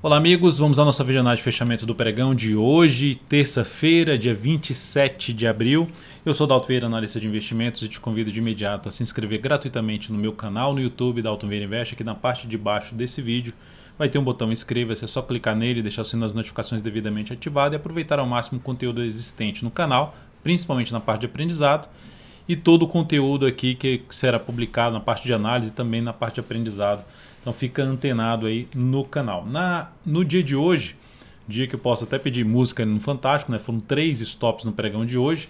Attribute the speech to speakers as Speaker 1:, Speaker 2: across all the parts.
Speaker 1: Olá amigos, vamos à nossa videoanálise de fechamento do pregão de hoje, terça-feira, dia 27 de abril. Eu sou Dalton Vieira, analista de investimentos, e te convido de imediato a se inscrever gratuitamente no meu canal no YouTube, Dalton Vieira Invest. Aqui na parte de baixo desse vídeo vai ter um botão inscreva-se, é só clicar nele, deixar o sino das notificações devidamente ativado e aproveitar ao máximo o conteúdo existente no canal, principalmente na parte de aprendizado, e todo o conteúdo aqui que será publicado na parte de análise e também na parte de aprendizado. Então fica antenado aí no canal. No dia de hoje, dia que eu posso até pedir música no Fantástico, né? Foram 3 stops no pregão de hoje.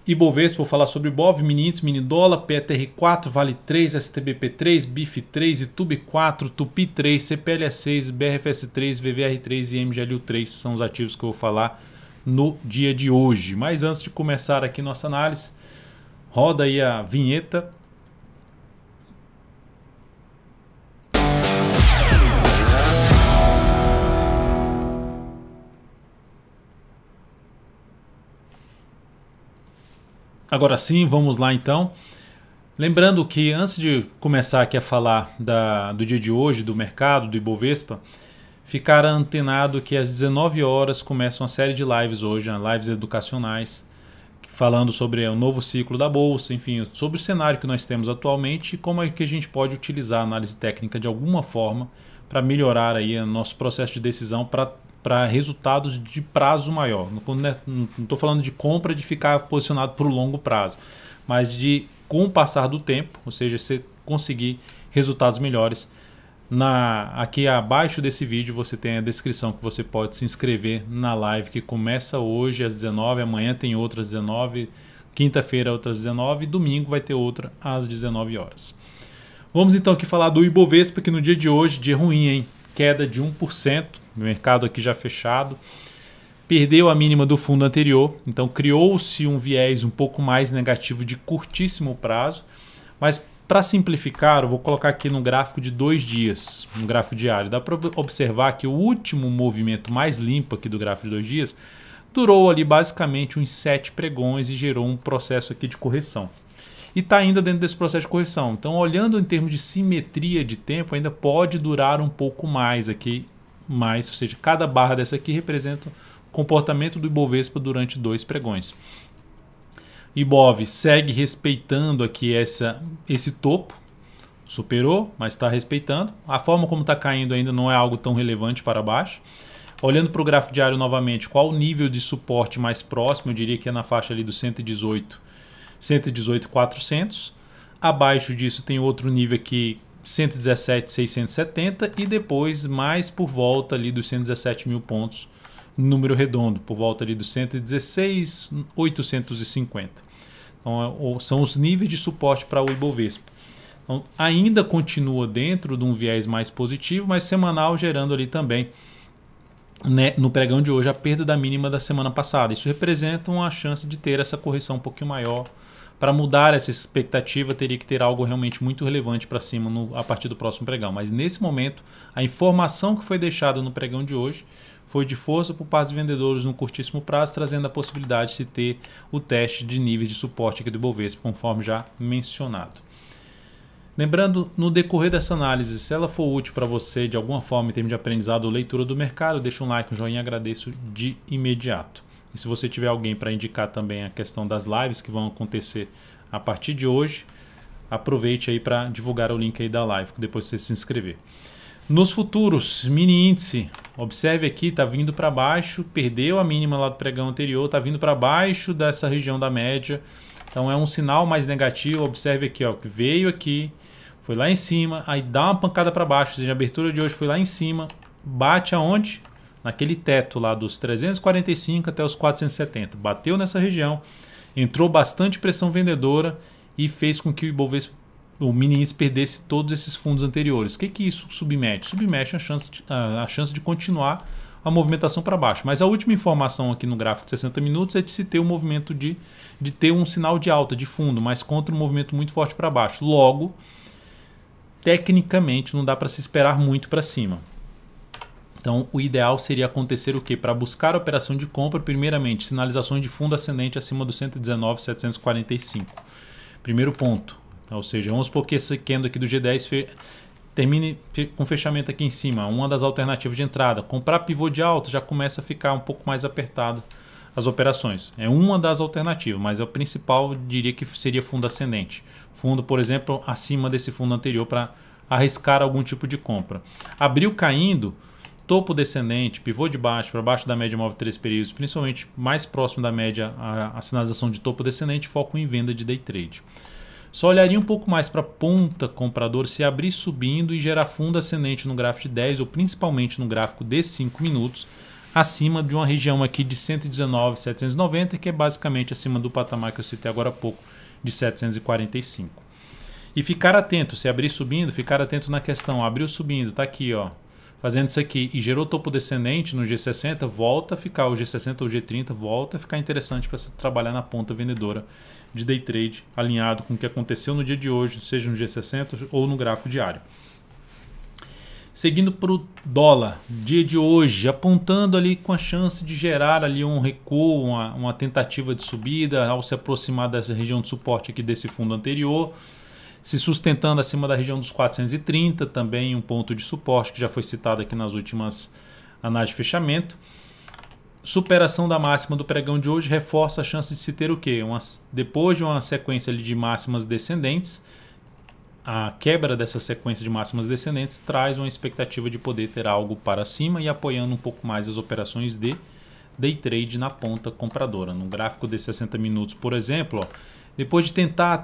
Speaker 1: Ibovespa, vou falar sobre BOV, mini índice, mini dólar, PTR4, Vale 3, STBP3, BIF 3, Itube 4, Tupi 3, CPLE 6, BRFS 3, VVR 3 e MGLU 3 são os ativos que eu vou falar no dia de hoje. Mas antes de começar aqui nossa análise, roda aí a vinheta. Agora sim, vamos lá então. Lembrando que antes de começar aqui a falar do dia de hoje, do mercado, do Ibovespa, ficar antenado que às 19 horas começa uma série de lives hoje, lives educacionais, falando sobre o novo ciclo da Bolsa, enfim, sobre o cenário que nós temos atualmente e como é que a gente pode utilizar a análise técnica de alguma forma para melhorar aí o nosso processo de decisão para resultados de prazo maior. Não estou falando de compra, de ficar posicionado por longo prazo, mas de, com o passar do tempo, ou seja, você conseguir resultados melhores. Aqui abaixo desse vídeo você tem a descrição que você pode se inscrever na live que começa hoje às 19, amanhã tem outra às 19, quinta-feira outras às 19 e domingo vai ter outra às 19 horas. Vamos então aqui falar do Ibovespa, que no dia de hoje, dia ruim, hein? Queda de 1%, o mercado aqui já fechado, perdeu a mínima do fundo anterior, então criou-se um viés um pouco mais negativo de curtíssimo prazo, mas para simplificar, eu vou colocar aqui no gráfico de 2 dias, no gráfico diário. Dá para observar que o último movimento mais limpo aqui do gráfico de 2 dias durou ali basicamente uns 7 pregões e gerou um processo aqui de correção. E está ainda dentro desse processo de correção. Então, olhando em termos de simetria de tempo, ainda pode durar um pouco mais aqui, ou seja, cada barra dessa aqui representa o comportamento do Ibovespa durante 2 pregões. Ibov segue respeitando aqui esse topo, superou, mas está respeitando. A forma como está caindo ainda não é algo tão relevante para baixo. Olhando para o gráfico diário novamente, qual o nível de suporte mais próximo? Eu diria que é na faixa ali do 118.400. Abaixo disso tem outro nível aqui, 117.670 e depois mais por volta ali dos 117 mil pontos, número redondo, por volta ali dos 116.850. Então, são os níveis de suporte para o Ibovespa. Então, ainda continua dentro de um viés mais positivo, mas semanal gerando ali também, né, no pregão de hoje, a perda da mínima da semana passada. Isso representa uma chance de ter essa correção um pouquinho maior. Para mudar essa expectativa, teria que ter algo realmente muito relevante para cima a partir do próximo pregão. Mas nesse momento, a informação que foi deixada no pregão de hoje foi de força por parte dos vendedores no curtíssimo prazo, trazendo a possibilidade de se ter o teste de níveis de suporte aqui do Ibovespa, conforme já mencionado. Lembrando, no decorrer dessa análise, se ela for útil para você de alguma forma em termos de aprendizado ou leitura do mercado, deixa um like, um joinha, agradeço de imediato. E se você tiver alguém para indicar também a questão das lives que vão acontecer a partir de hoje, aproveite aí para divulgar o link aí da live, depois você se inscrever. Nos futuros, mini índice, observe aqui, está vindo para baixo, perdeu a mínima lá do pregão anterior, está vindo para baixo dessa região da média. Então é um sinal mais negativo. Observe aqui, ó, que veio aqui, foi lá em cima, aí dá uma pancada para baixo, ou seja, a abertura de hoje foi lá em cima, bate aonde? Naquele teto lá dos 345 até os 470. Bateu nessa região, entrou bastante pressão vendedora e fez com que o Ibovespa, o mini índice, perdesse todos esses fundos anteriores. O que isso submete? Submete a chance de continuar a movimentação para baixo. Mas a última informação aqui no gráfico de 60 minutos é de se ter um movimento de ter um sinal de alta de fundo, mas contra um movimento muito forte para baixo. Logo, tecnicamente, não dá para se esperar muito para cima. Então, o ideal seria acontecer o quê? Para buscar a operação de compra, primeiramente, sinalizações de fundo ascendente acima do 119.745. Primeiro ponto. Ou seja, vamos supor que esse candle aqui do G10 termine com fechamento aqui em cima, uma das alternativas de entrada. Comprar pivô de alta já começa a ficar um pouco mais apertado as operações. É uma das alternativas, mas a principal diria que seria fundo ascendente. Fundo, por exemplo, acima desse fundo anterior para arriscar algum tipo de compra. Abriu caindo, topo descendente, pivô de baixo, para baixo da média móvel 3 períodos, principalmente mais próximo da média a sinalização de topo descendente, foco em venda de day trade. Só olharia um pouco mais para a ponta comprador se abrir subindo e gerar fundo ascendente no gráfico de 10 ou principalmente no gráfico de 5 minutos, acima de uma região aqui de 119,790, que é basicamente acima do patamar que eu citei agora há pouco, de 745. E ficar atento, se abrir subindo, ficar atento na questão, abriu subindo, está aqui, ó, fazendo isso aqui e gerou topo descendente no G60, volta a ficar, o G60 ou o G30, volta a ficar interessante para você trabalhar na ponta vendedora de day trade, alinhado com o que aconteceu no dia de hoje, seja no G60 ou no gráfico diário. Seguindo para o dólar, dia de hoje, apontando ali com a chance de gerar ali um recuo, uma tentativa de subida ao se aproximar dessa região de suporte aqui desse fundo anterior, se sustentando acima da região dos 430, também um ponto de suporte que já foi citado aqui nas últimas análises de fechamento. Superação da máxima do pregão de hoje reforça a chance de se ter o quê? Depois de uma sequência ali de máximas descendentes, a quebra dessa sequência de máximas descendentes traz uma expectativa de poder ter algo para cima e apoiando um pouco mais as operações de day trade na ponta compradora. No gráfico de 60 minutos, por exemplo, ó, depois de tentar,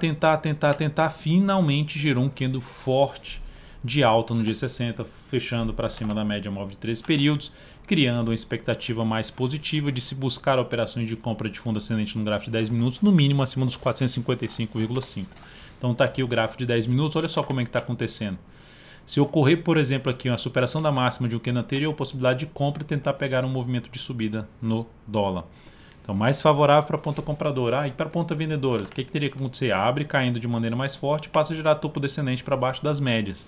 Speaker 1: finalmente gerou um candle forte de alta no G60, fechando para cima da média móvel de 13 períodos, criando uma expectativa mais positiva de se buscar operações de compra de fundo ascendente no gráfico de 10 minutos, no mínimo acima dos 455,5. Então está aqui o gráfico de 10 minutos, olha só como é que está acontecendo. Se ocorrer, por exemplo, aqui uma superação da máxima de um candle anterior, possibilidade de compra e tentar pegar um movimento de subida no dólar. Então, mais favorável para a ponta compradora. E para a ponta vendedora, o que teria que acontecer? Abre caindo de maneira mais forte, passa a gerar topo descendente para baixo das médias.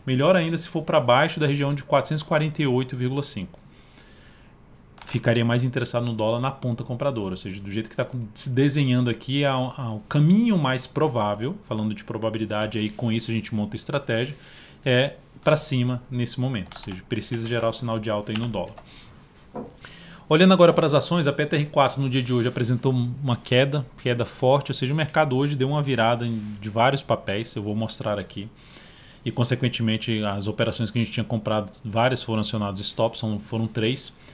Speaker 1: Melhor ainda se for para baixo da região de 448,5. Ficaria mais interessado no dólar na ponta compradora, ou seja, do jeito que está se desenhando aqui, o caminho mais provável, falando de probabilidade, aí com isso a gente monta estratégia, é para cima nesse momento, ou seja, precisa gerar o sinal de alta aí no dólar. Olhando agora para as ações, a PTR4 no dia de hoje apresentou uma queda forte, ou seja, o mercado hoje deu uma virada de vários papéis, eu vou mostrar aqui. E consequentemente as operações que a gente tinha comprado, várias foram acionadas stop, foram 3.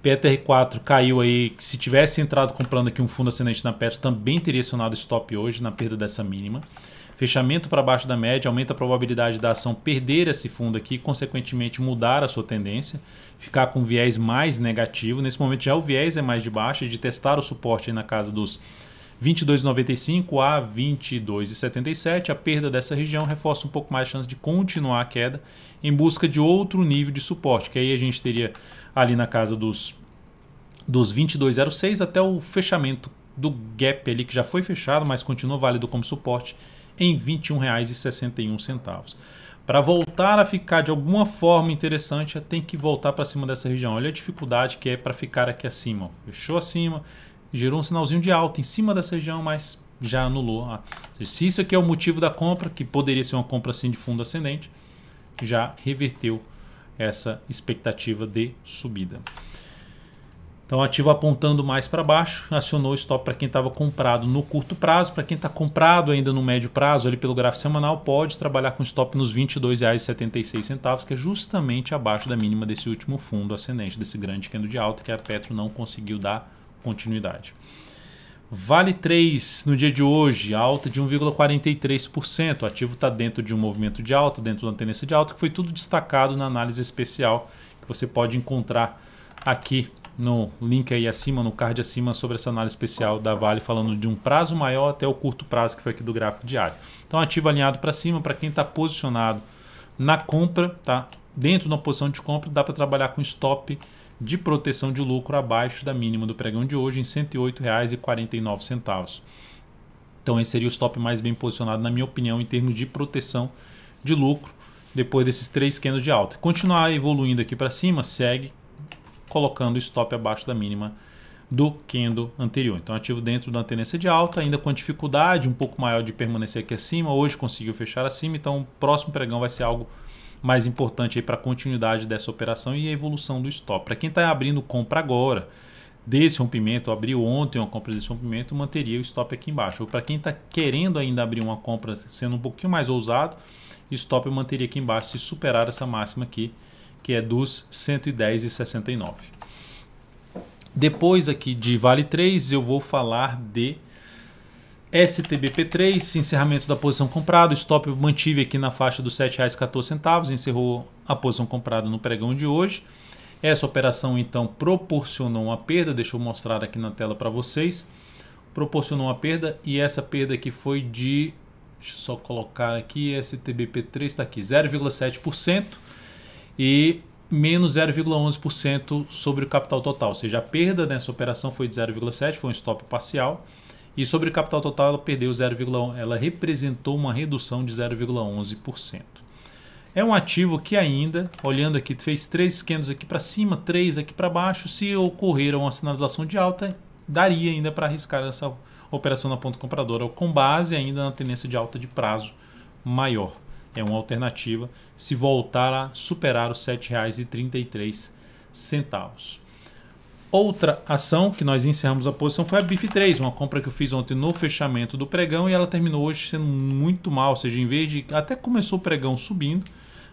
Speaker 1: PTR4 caiu aí, que se tivesse entrado comprando aqui um fundo ascendente na Petro, também teria acionado stop hoje na perda dessa mínima. Fechamento para baixo da média aumenta a probabilidade da ação perder esse fundo aqui e, consequentemente, mudar a sua tendência, ficar com viés mais negativo. Nesse momento já o viés é mais de baixa, de testar o suporte aí na casa dos 22,95 a 22,77. A perda dessa região reforça um pouco mais a chance de continuar a queda em busca de outro nível de suporte, que aí a gente teria ali na casa dos 22,06 até o fechamento do gap ali que já foi fechado, mas continua válido como suporte em R$ 21,61. Para voltar a ficar de alguma forma interessante, tem que voltar para cima dessa região. Olha a dificuldade que é para ficar aqui acima. Ó. Fechou acima, gerou um sinalzinho de alta em cima dessa região, mas já anulou. Se isso aqui é o motivo da compra, que poderia ser uma compra assim de fundo ascendente, já reverteu essa expectativa de subida. Então, ativo apontando mais para baixo, acionou o stop para quem estava comprado no curto prazo. Para quem está comprado ainda no médio prazo, ali pelo gráfico semanal, pode trabalhar com stop nos R$ 22,76, que é justamente abaixo da mínima desse último fundo ascendente, desse grande candle de alta que a Petro não conseguiu dar continuidade. Vale 3 no dia de hoje, alta de 1,43%. O ativo está dentro de um movimento de alta, dentro de uma tendência de alta, que foi tudo destacado na análise especial, que você pode encontrar aqui no link aí acima, no card acima, sobre essa análise especial da Vale, falando de um prazo maior até o curto prazo, que foi aqui do gráfico diário. Então, ativo alinhado para cima, para quem está posicionado na compra, tá? Dentro de uma posição de compra, dá para trabalhar com stop de proteção de lucro abaixo da mínima do pregão de hoje, em R$ 108,49. Então, esse seria o stop mais bem posicionado, na minha opinião, em termos de proteção de lucro, depois desses 3 candles de alta. Continuar evoluindo aqui para cima, segue colocando o stop abaixo da mínima do candle anterior. Então, ativo dentro da tendência de alta, ainda com dificuldade um pouco maior de permanecer aqui acima. Hoje conseguiu fechar acima, então o próximo pregão vai ser algo mais importante para a continuidade dessa operação e a evolução do stop. Para quem está abrindo compra agora desse rompimento, abriu ontem uma compra desse rompimento, manteria o stop aqui embaixo. Ou para quem está querendo ainda abrir uma compra sendo um pouquinho mais ousado, o stop eu manteria aqui embaixo se superar essa máxima aqui, que é dos 110,69. Depois aqui de Vale 3 eu vou falar de STBP3, encerramento da posição comprada, o stop eu mantive aqui na faixa dos R$ 7,14, encerrou a posição comprada no pregão de hoje. Essa operação então proporcionou uma perda, deixa eu mostrar aqui na tela para vocês, proporcionou uma perda e essa perda aqui foi de, deixa eu só colocar aqui, STBP3 está aqui, 0,7% e menos 0,11% sobre o capital total, ou seja, a perda nessa operação foi de 0,7%, foi um stop parcial. E sobre o capital total ela perdeu 0,1%, ela representou uma redução de 0,11%. É um ativo que ainda, olhando aqui, fez 3 candles aqui para cima, 3 aqui para baixo. Se ocorrer uma sinalização de alta, daria ainda para arriscar essa operação na ponta compradora, com base ainda na tendência de alta de prazo maior. É uma alternativa se voltar a superar os R$ 7,33. Outra ação que nós encerramos a posição foi a BIF3, uma compra que eu fiz ontem no fechamento do pregão e ela terminou hoje sendo muito mal, ou seja, em vez de, até começou o pregão subindo,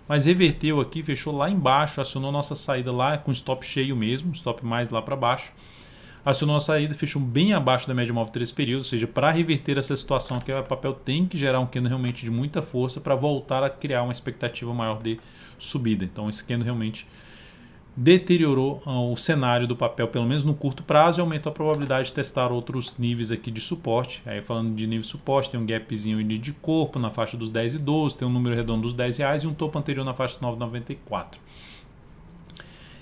Speaker 1: mas reverteu aqui, fechou lá embaixo, acionou nossa saída lá com stop cheio mesmo, stop mais lá para baixo, acionou a saída, fechou bem abaixo da média móvel 3 períodos, ou seja, para reverter essa situação aqui, o papel tem que gerar um candle realmente de muita força para voltar a criar uma expectativa maior de subida. Então esse candle realmente deteriorou o cenário do papel, pelo menos no curto prazo, e aumentou a probabilidade de testar outros níveis aqui de suporte. Aí falando de nível de suporte, tem um gapzinho de corpo na faixa dos 10 e 12, tem um número redondo dos R$ 10 e um topo anterior na faixa de 9,94.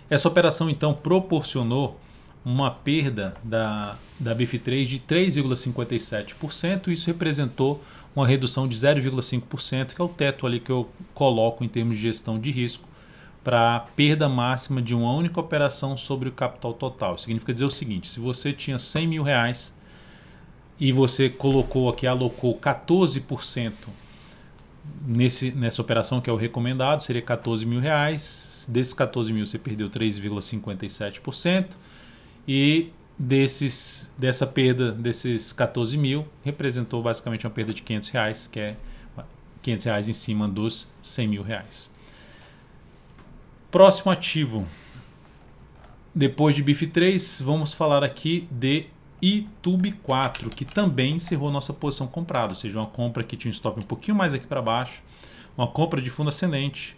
Speaker 1: Essa operação então proporcionou uma perda da BIF3 de 3,57%, isso representou uma redução de 0,5%, que é o teto ali que eu coloco em termos de gestão de risco, para perda máxima de uma única operação sobre o capital total. Isso significa dizer o seguinte: se você tinha R$ 100 mil e você colocou aqui, alocou 14% nessa operação, que é o recomendado, seria R$ 14 mil. Desses 14 mil você perdeu 3,57% e dessa perda desses 14 mil representou basicamente uma perda de R$ 500, que é R$ 500 em cima dos R$ 100 mil. Próximo ativo, depois de BIF3, vamos falar aqui de ITUB4, que também encerrou nossa posição comprada, ou seja, uma compra que tinha um stop um pouquinho mais aqui para baixo, uma compra de fundo ascendente,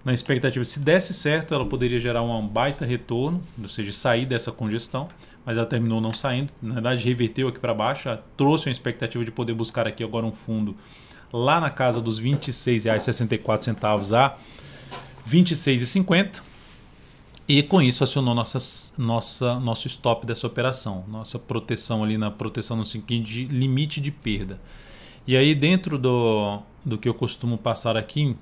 Speaker 1: na expectativa, se desse certo, ela poderia gerar um baita retorno, ou seja, sair dessa congestão, mas ela terminou não saindo, na verdade reverteu aqui para baixo, trouxe uma expectativa de poder buscar aqui agora um fundo lá na casa dos R$ 26,64 a R$ 26,50 e com isso acionou nosso stop dessa operação, nossa proteção ali na proteção no seguinte de limite de perda. E aí dentro do que eu costumo passar aqui,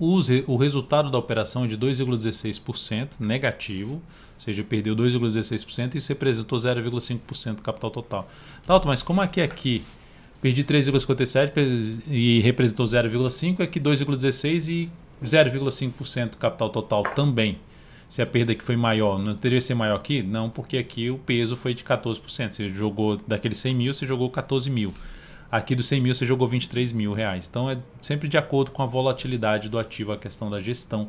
Speaker 1: o resultado da operação é de 2,16% negativo, ou seja, perdeu 2,16% e isso representou 0,5% do capital total. Tá, mas como é que aqui perdi 3,57 e representou 0,5%, aqui 2,16% e 0,5% do capital total também. Se a perda aqui foi maior, não teria que ser maior aqui? Não, porque aqui o peso foi de 14%. Você jogou daqueles 100 mil, você jogou 14 mil. Aqui dos 100 mil, você jogou 23 mil reais. Então é sempre de acordo com a volatilidade do ativo, a questão da gestão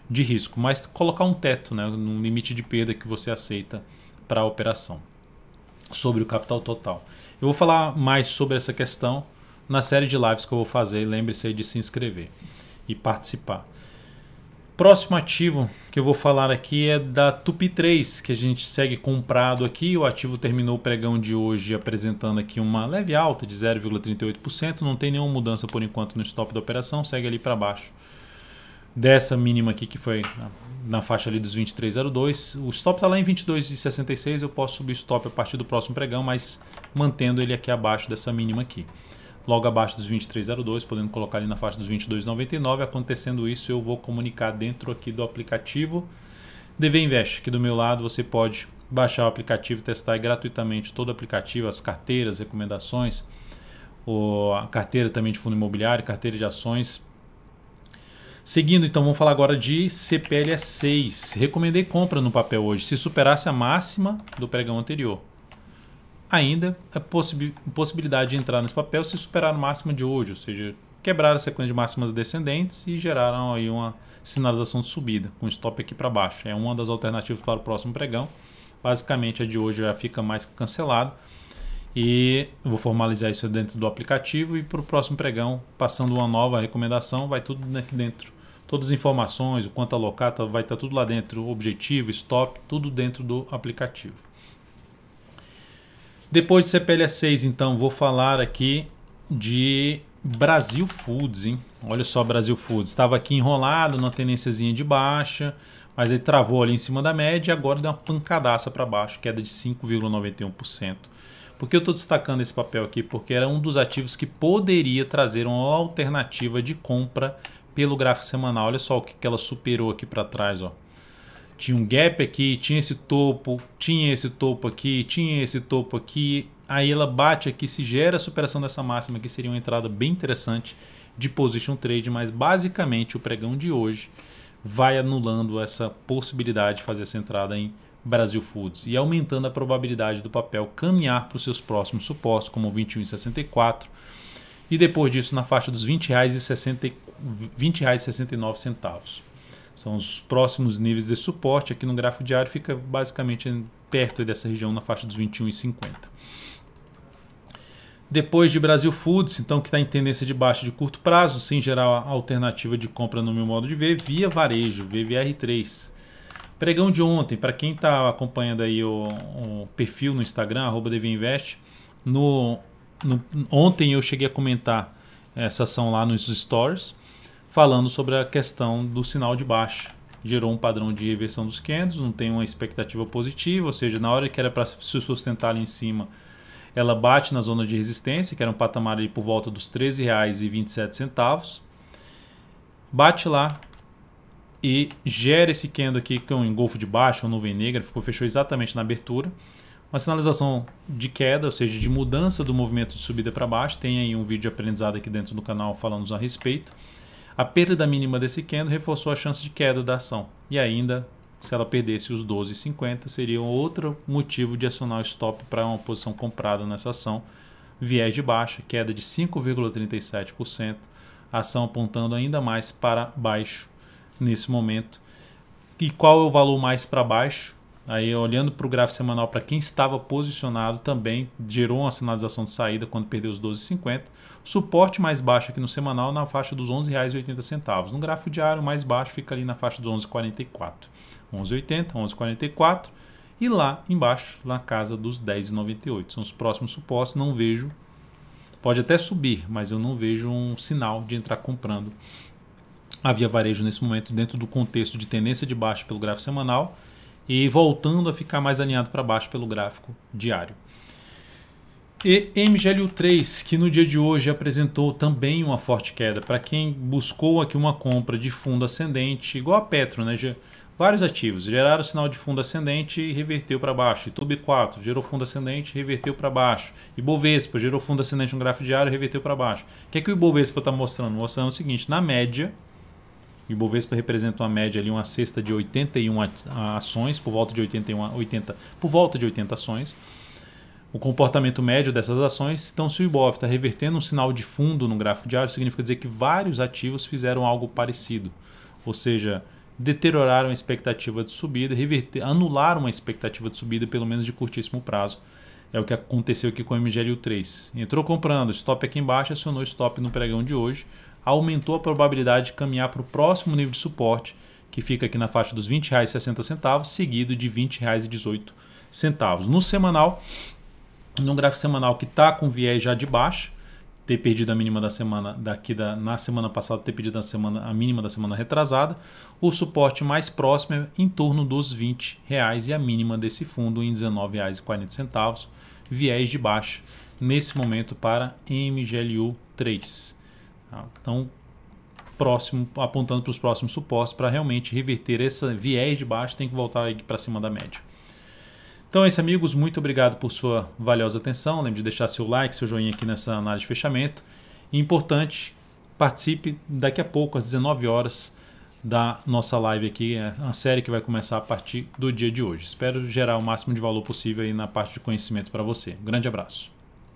Speaker 1: de risco. Mas colocar um teto, né, num limite de perda que você aceita para a operação sobre o capital total. Eu vou falar mais sobre essa questão na série de lives que eu vou fazer. Lembre-se aí de se inscrever e participar. Próximo ativo que eu vou falar aqui é da Tupi3, que a gente segue comprado aqui. O ativo terminou o pregão de hoje apresentando aqui uma leve alta de 0,38%. Não tem nenhuma mudança por enquanto no stop da operação, segue ali para baixo dessa mínima aqui que foi na faixa ali dos 23,02. O stop está lá em 22,66. Eu posso subir o stop a partir do próximo pregão, mas mantendo ele aqui abaixo dessa mínima aqui. Logo abaixo dos 23,02, podendo colocar ali na faixa dos 22,99. Acontecendo isso, eu vou comunicar dentro aqui do aplicativo DV Invest. Aqui do meu lado você pode baixar o aplicativo, testar gratuitamente todo o aplicativo, as carteiras, recomendações, a carteira também de fundo imobiliário, carteira de ações. Seguindo, então, vamos falar agora de CPLE6. Recomendei compra no papel hoje, se superasse a máxima do pregão anterior. Ainda é possibilidade de entrar nesse papel se superar a máxima de hoje, ou seja, quebrar a sequência de máximas descendentes e geraram aí uma sinalização de subida, com stop aqui para baixo. É uma das alternativas para o próximo pregão. Basicamente, a de hoje já fica mais cancelado. E eu vou formalizar isso dentro do aplicativo e para o próximo pregão, passando uma nova recomendação, vai tudo aqui dentro. Todas as informações, o quanto alocar, vai estar tudo lá dentro, objetivo, stop, tudo dentro do aplicativo. Depois de CPLE6, então, vou falar aqui de Brasil Foods, hein? Olha só, Brasil Foods. Estava aqui enrolado numa tendênciazinha de baixa, mas ele travou ali em cima da média e agora deu uma pancadaça para baixo, queda de 5,91%. Por que eu estou destacando esse papel aqui? Porque era um dos ativos que poderia trazer uma alternativa de compra pelo gráfico semanal. Olha só o que ela superou aqui para trás, ó. Tinha um gap aqui, tinha esse topo, tinha esse topo aqui, tinha esse topo aqui. Aí ela bate aqui, se gera a superação dessa máxima aqui, seria uma entrada bem interessante de position trade, mas basicamente o pregão de hoje vai anulando essa possibilidade de fazer essa entrada em Brasil Foods e aumentando a probabilidade do papel caminhar para os seus próximos suportes, como 21,64 e depois disso na faixa dos R$ 20,69. São os próximos níveis de suporte. Aqui no gráfico diário fica basicamente perto dessa região na faixa dos 21,50. Depois de Brasil Foods, então, que está em tendência de baixa de curto prazo, sem gerar alternativa de compra no meu modo de ver, Via Varejo, VVR3. Pregão de ontem, para quem está acompanhando aí o perfil no Instagram, @dvinvest, ontem eu cheguei a comentar essa ação lá nos stories, falando sobre a questão do sinal de baixa. Gerou um padrão de reversão dos candles, não tem uma expectativa positiva, ou seja, na hora que era para se sustentar ali em cima, ela bate na zona de resistência, que era um patamar ali por volta dos R$ 13,27. Bate lá e gera esse candle aqui com um engolfo de baixo, uma nuvem negra, fechou exatamente na abertura. Uma sinalização de queda, ou seja, de mudança do movimento de subida para baixo. Tem aí um vídeo de aprendizado aqui dentro do canal falando a respeito. A perda mínima desse candle reforçou a chance de queda da ação. E ainda, se ela perdesse os 12,50, seria outro motivo de acionar o stop para uma posição comprada nessa ação. Viés de baixa, queda de 5,37%. A ação apontando ainda mais para baixo nesse momento. E qual é o valor mais para baixo? Aí, olhando para o gráfico semanal, para quem estava posicionado, também gerou uma sinalização de saída quando perdeu os 12,50. Suporte mais baixo aqui no semanal na faixa dos R$ 11,80. No gráfico diário, mais baixo fica ali na faixa dos 11,44. 11,80, 11,44 e lá embaixo, na casa dos 10,98. São os próximos suportes, não vejo, pode até subir, mas eu não vejo um sinal de entrar comprando a Via Varejo nesse momento dentro do contexto de tendência de baixa pelo gráfico semanal e voltando a ficar mais alinhado para baixo pelo gráfico diário. E MGLU3, que no dia de hoje apresentou também uma forte queda. Para quem buscou aqui uma compra de fundo ascendente, igual a Petro, né? Vários ativos geraram sinal de fundo ascendente e reverteu para baixo. Itube4 gerou fundo ascendente e reverteu para baixo. Ibovespa gerou fundo ascendente no gráfico diário e reverteu para baixo. O que é que o Ibovespa está mostrando? Mostrando o seguinte, na média, o Ibovespa representa uma média ali, uma cesta de 81 ações, por volta de 80 ações. O comportamento médio dessas ações, então se o Ibov está revertendo um sinal de fundo no gráfico diário, significa dizer que vários ativos fizeram algo parecido. Ou seja, deterioraram a expectativa de subida, anularam uma expectativa de subida pelo menos de curtíssimo prazo. É o que aconteceu aqui com o MGLU3. Entrou comprando, stop aqui embaixo, acionou stop no pregão de hoje, aumentou a probabilidade de caminhar para o próximo nível de suporte, que fica aqui na faixa dos R$ 20,60, seguido de R$ 20,18. No semanal, no gráfico semanal que está com viés já de baixa, ter perdido a mínima da semana na semana passada, ter perdido a mínima da semana retrasada, o suporte mais próximo é em torno dos R$ 20 e a mínima desse fundo em R$ 19,40, viés de baixa nesse momento para MGLU3. Então, apontando para os próximos suportes, para realmente reverter esse viés de baixa, tem que voltar para cima da média. Então é isso, amigos. Muito obrigado por sua valiosa atenção. Lembre de deixar seu like, seu joinha aqui nessa análise de fechamento. E importante, participe daqui a pouco, às 19 horas, da nossa live aqui. É uma série que vai começar a partir do dia de hoje. Espero gerar o máximo de valor possível aí na parte de conhecimento para você. Um grande abraço.